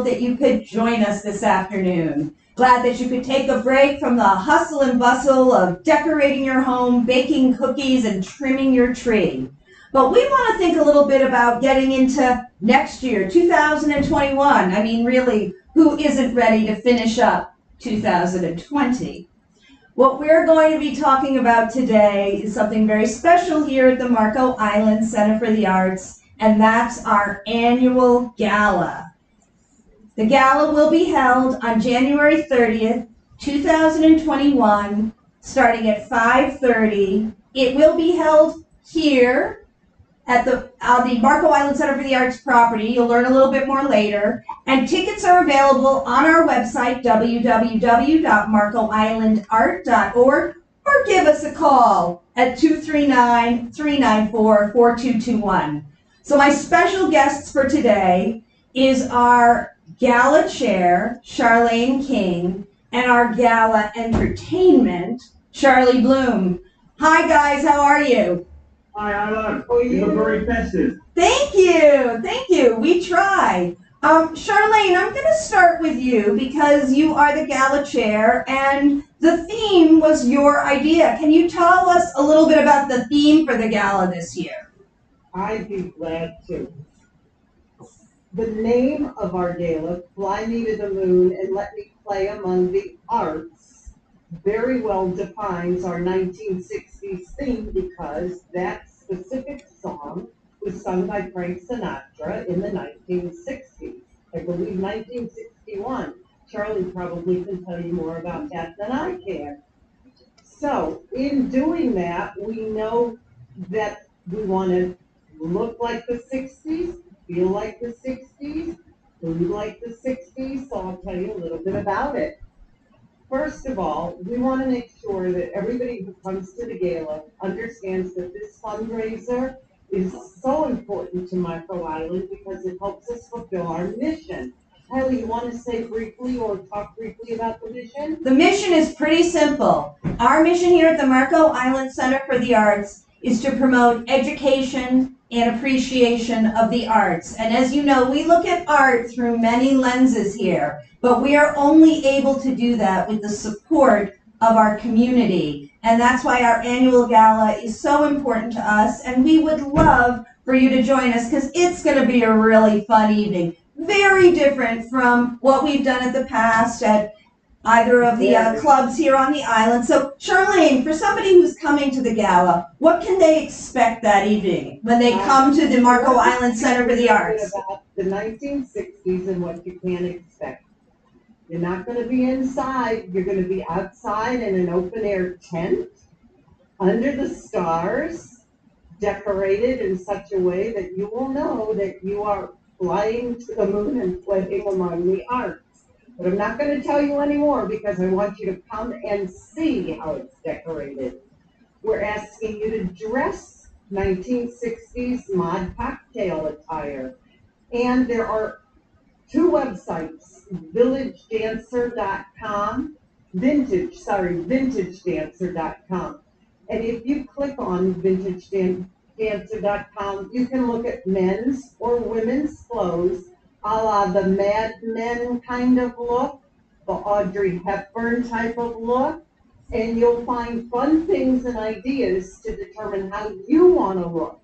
that you could join us this afternoon. Glad that you could take a break from the hustle and bustle of decorating your home, baking cookies, and trimming your tree. But we want to think a little bit about getting into next year, 2021. I mean, really, who isn't ready to finish up 2020? What we're going to be talking about today is something very special here at the Marco Island Center for the Arts, and that's our annual gala. The gala will be held on January 30th, 2021, starting at 5:30. It will be held here at the Marco Island Center for the Arts property. You'll learn a little bit more later. And tickets are available on our website, www.marcoislandart.org, or give us a call at 239-394-4221. So my special guests for today is our Gala Chair, Charlane King, and our Gala Entertainment, Charlie Blum. Hi guys, how are you? Hi, Hyla. You look very festive. Thank you. Thank you. We try. Charlane, I'm going to start with you because you are the gala chair and the theme was your idea. Can you tell us a little bit about the theme for the gala this year? I'd be glad to. The name of our gala, Fly Me to the Moon and Let Me Play Among the Arts, very well defines our 1960s theme because that specific song was sung by Frank Sinatra in the 1960s. I believe 1961. Charlie probably can tell you more about that than I can. So in doing that, we know that we want to look like the 60s, feel like the 60s, food like the 60s, so I'll tell you a little bit about it. First of all, we want to make sure that everybody who comes to the gala understands that this fundraiser is so important to Marco Island because it helps us fulfill our mission. Hyla, you want to say briefly or talk briefly about the mission? The mission is pretty simple. Our mission here at the Marco Island Center for the Arts is to promote education and appreciation of the arts. And as you know, we look at art through many lenses here, but we are only able to do that with the support of our community. And that's why our annual gala is so important to us, and we would love for you to join us because it's going to be a really fun evening. Very different from what we've done in the past at either of the clubs here on the island. So, Charlane, for somebody who's coming to the gala, what can they expect that evening when they come to the Marco Island Center for the Arts? About the 1960s and what you can expect. You're not going to be inside. You're going to be outside in an open-air tent, under the stars, decorated in such a way that you will know that you are flying to the moon and playing among the arts. But I'm not going to tell you anymore because I want you to come and see how it's decorated. We're asking you to dress 1960s mod cocktail attire. And there are two websites, villagedancer.com, vintagedancer.com. And if you click on vintagedancer.com, you can look at men's or women's clothes a la the Mad Men kind of look, the Audrey Hepburn type of look, and you'll find fun things and ideas to determine how you want to look.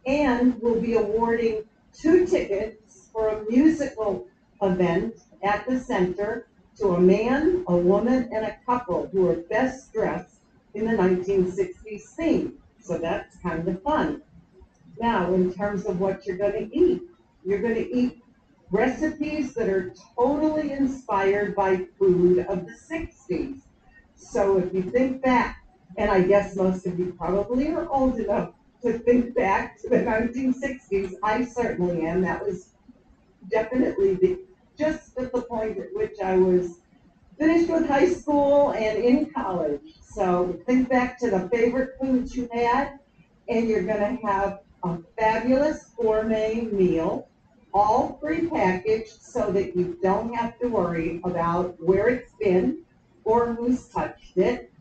And we'll be awarding 2 tickets for a musical event at the center to a man, a woman, and a couple who are best dressed in the 1960s theme. So that's kind of fun. Now, in terms of what you're going to eat, you're going to eat recipes that are totally inspired by food of the 60s. So if you think back, and I guess most of you probably are old enough to think back to the 1960s, I certainly am. That was definitely just at the point at which I was finished with high school and in college. So think back to the favorite foods you had, and you're going to have a fabulous gourmet meal, all prepackaged so that you don't have to worry about where it's been or who's touched it.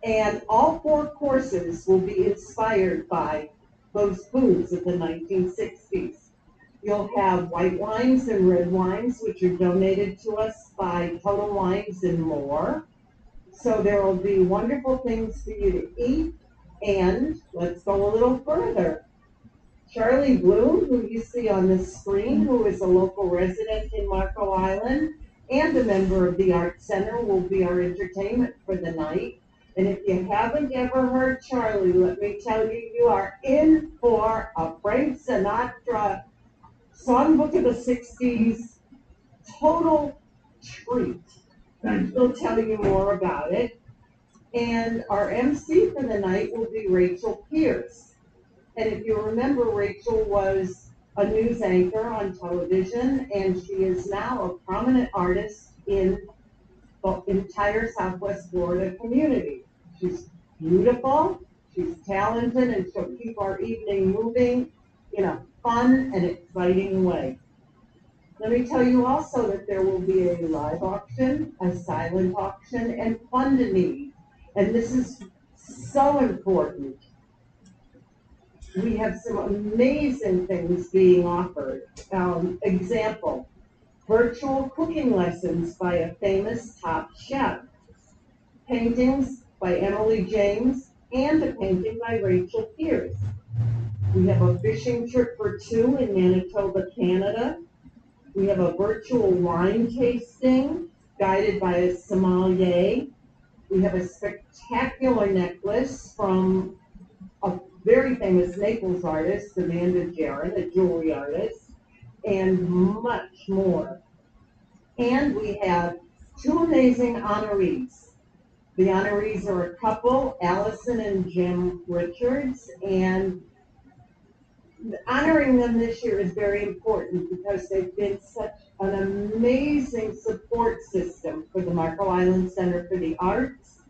And all 4 courses will be inspired by those foods of the 1960s. You'll have white wines and red wines, which are donated to us by Total Wines and More. So there will be wonderful things for you to eat. And let's go a little further. Charlie Blum, who you see on the screen, who is a local resident in Marco Island and a member of the Art Center, will be our entertainment for the night. And if you haven't ever heard Charlie, let me tell you, you are in for a Frank Sinatra songbook of the 60s total treat. Thanks. We'll tell you more about it. And our MC for the night will be Rachel Pierce. And if you remember, Rachel was a news anchor on television, and she is now a prominent artist in the entire Southwest Florida community. She's beautiful, she's talented, and she'll keep our evening moving in a fun and exciting way. Let me tell you also that there will be a live auction, a silent auction, and fund a need. And this is so important. We have some amazing things being offered. Example, virtual cooking lessons by a famous top chef, paintings by Emily James, and a painting by Rachel Pierce. We have a fishing trip for two in Manitoba, Canada. We have a virtual wine tasting guided by a sommelier. We have a spectacular necklace from a very famous Naples artist, Amanda Jaron, a jewelry artist, and much more. And we have two amazing honorees. The honorees are a couple, Allison and Jim Richards, and honoring them this year is very important because they've been such an amazing support system for the Marco Island Center for the Arts,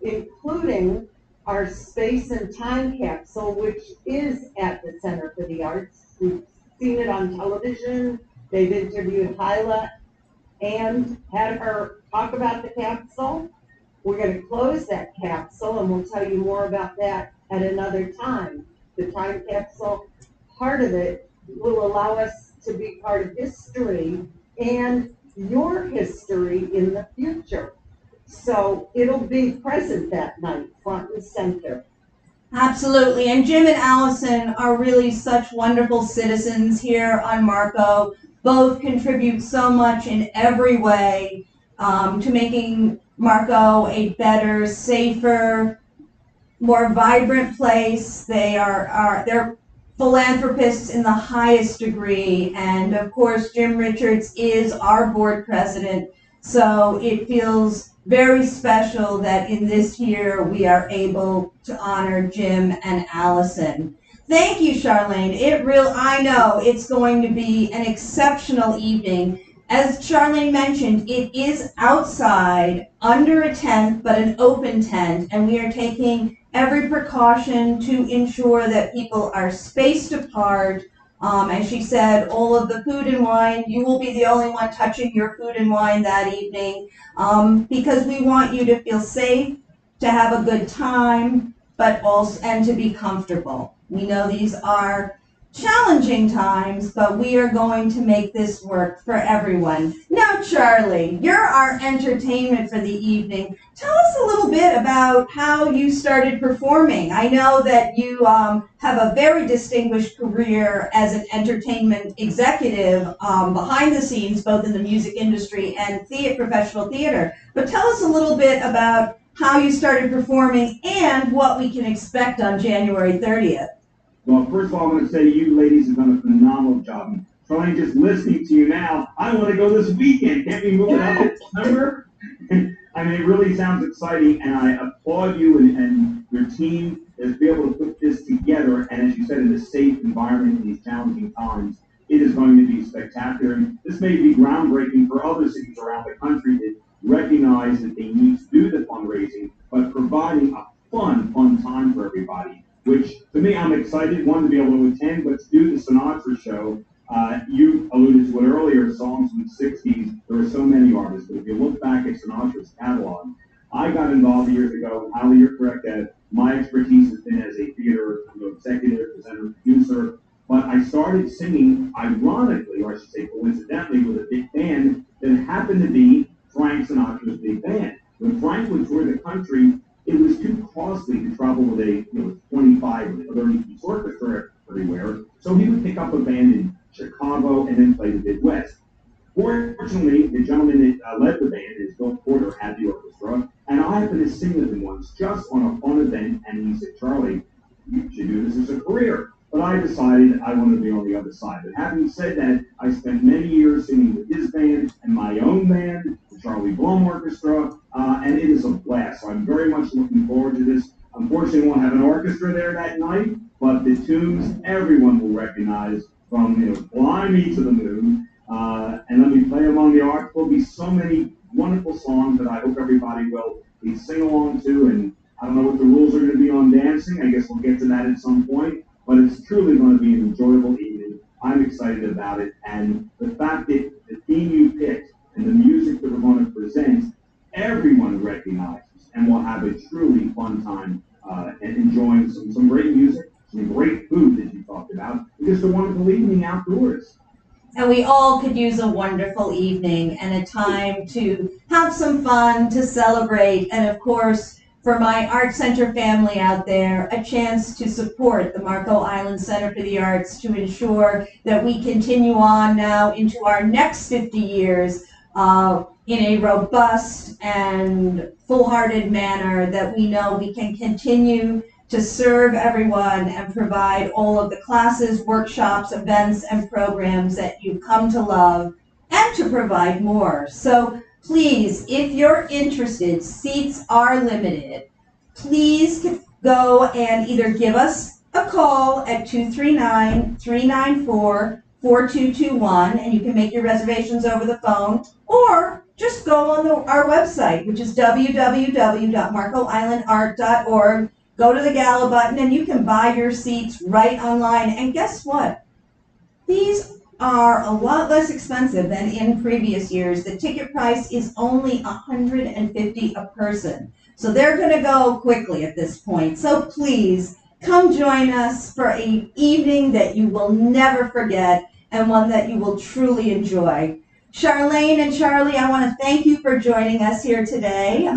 including our space and time capsule, which is at the Center for the Arts. We've seen it on television. They've interviewed Hyla and had her talk about the capsule. We're going to close that capsule, and we'll tell you more about that at another time. The time capsule, part of it, will allow us to be part of history and your history in the future. So it'll be present that night, front and center. Absolutely. And Jim and Allison are really such wonderful citizens here on Marco. Both contribute so much in every way to making Marco a better, safer, more vibrant place. They're philanthropists in the highest degree. And of course, Jim Richards is our board president. So it feels very special that in this year we are able to honor Jim and Allison. Thank you, Charlane. I know it's going to be an exceptional evening. As Charlane mentioned, it is outside, under a tent, but an open tent, and we are taking every precaution to ensure that people are spaced apart. As she said, all of the food and wine, you will be the only one touching your food and wine that evening, because we want you to feel safe, to have a good time, and to be comfortable. We know these are challenging times, but we are going to make this work for everyone. Now, Charlie, you're our entertainment for the evening. Tell us a little bit about how you started performing. I know that you have a very distinguished career as an entertainment executive behind the scenes, both in the music industry and professional theater. But tell us a little bit about how you started performing and what we can expect on January 30th. Well, first of all, I'm going to say you ladies have done a phenomenal job. Charlane, just listening to you now, I want to go this weekend. Can't we move it up in September? I mean, it really sounds exciting, and I applaud you and your team to be able to put this together, and as you said, in a safe environment in these challenging times. It is going to be spectacular, and this may be groundbreaking for other cities around the country that recognize that they need to do the fundraising, but providing a fun time for everybody. Which, to me, I'm excited, one, to be able to attend, but to do the Sinatra show. You alluded to it earlier, songs from the 60s. There are so many artists, but if you look back at Sinatra's catalog, I got involved years ago. Hyla, you're correct that my expertise has been as a theater executive, presenter, producer, but I started started singing, ironically, or I should say coincidentally, with a big band that happened to be Frank Sinatra's big band. When Frank would tour the country, it was too costly to travel with a 25 or 30 piece orchestra everywhere. So he would pick up a band in Chicago and then play the Midwest. Fortunately, the gentleman that led the band, is Bill Porter, had the orchestra, and I happened to sing with him once just on a fun event, and he said, "Charlie, you should do this as a career." But I decided I wanted to be on the other side. But having said that, I spent many years singing with his band and my own band, the Charlie Blum Orchestra, and it is a blast. So I'm very much looking forward to this. Unfortunately, we won't have an orchestra there that night, but the tunes everyone will recognize, from "Fly Me to the Moon," and let me play among the arts. There'll be so many wonderful songs that I hope everybody will sing along to. And I don't know what the rules are going to be on dancing. I guess we'll get to that at some point. But it's truly going to be an enjoyable evening. I'm excited about it. And the fact that the theme you picked and the music that we're going to present, everyone recognizes, and will have a truly fun time and enjoying some great music, some great food that you talked about, and just a wonderful evening outdoors. And we all could use a wonderful evening and a time to have some fun, to celebrate, and of course, for my Art Center family out there, a chance to support the Marco Island Center for the Arts to ensure that we continue on now into our next 50 years in a robust and full-hearted manner, that we know we can continue to serve everyone and provide all of the classes, workshops, events, and programs that you've come to love, and to provide more. So please, if you're interested, seats are limited. Please go and either give us a call at 239-394-4221, and you can make your reservations over the phone, or just go on our website, which is www.marcoislandart.org. Go to the Gala button, and you can buy your seats right online. And guess what? These are a lot less expensive than in previous years. The ticket price is only $150 a person. So they're going to go quickly at this point. So please come join us for an evening that you will never forget, and one that you will truly enjoy. Charlane and Charlie, I want to thank you for joining us here today.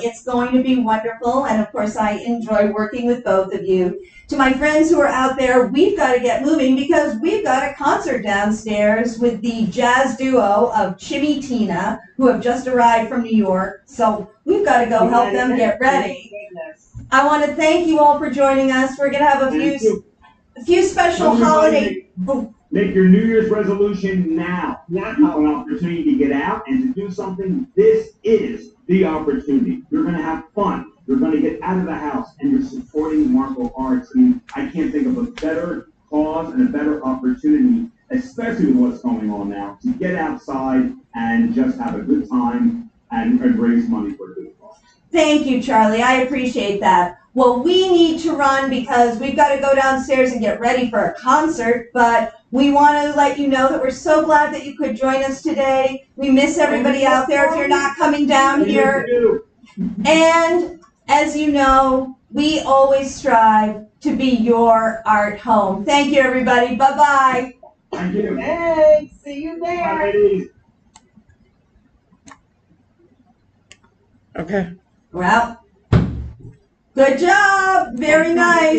It's going to be wonderful, and of course I enjoy working with both of you. To my friends who are out there, we've got to get moving because we've got a concert downstairs with the jazz duo of Chimmy Tina, who have just arrived from New York. So we've got to go help them get ready. I want to thank you all for joining us. We're going to have a few special holiday... Make your New Year's resolution now. Not an opportunity to get out and to do something. This is the opportunity. You're going to have fun. You're going to get out of the house, and you're supporting Marco Arts. I mean, I can't think of a better cause and a better opportunity, especially with what's going on now, to get outside and just have a good time and raise money for a good cause. Thank you, Charlie. I appreciate that. Well, we need to run because we've got to go downstairs and get ready for a concert, but we want to let you know that we're so glad that you could join us today. We miss everybody out there if you're not coming down here. And as you know, we always strive to be your art home. Thank you, everybody. Bye-bye. Thank you. Hey, see you there. Bye, ladies. Okay. We're out. Good job. Very nice.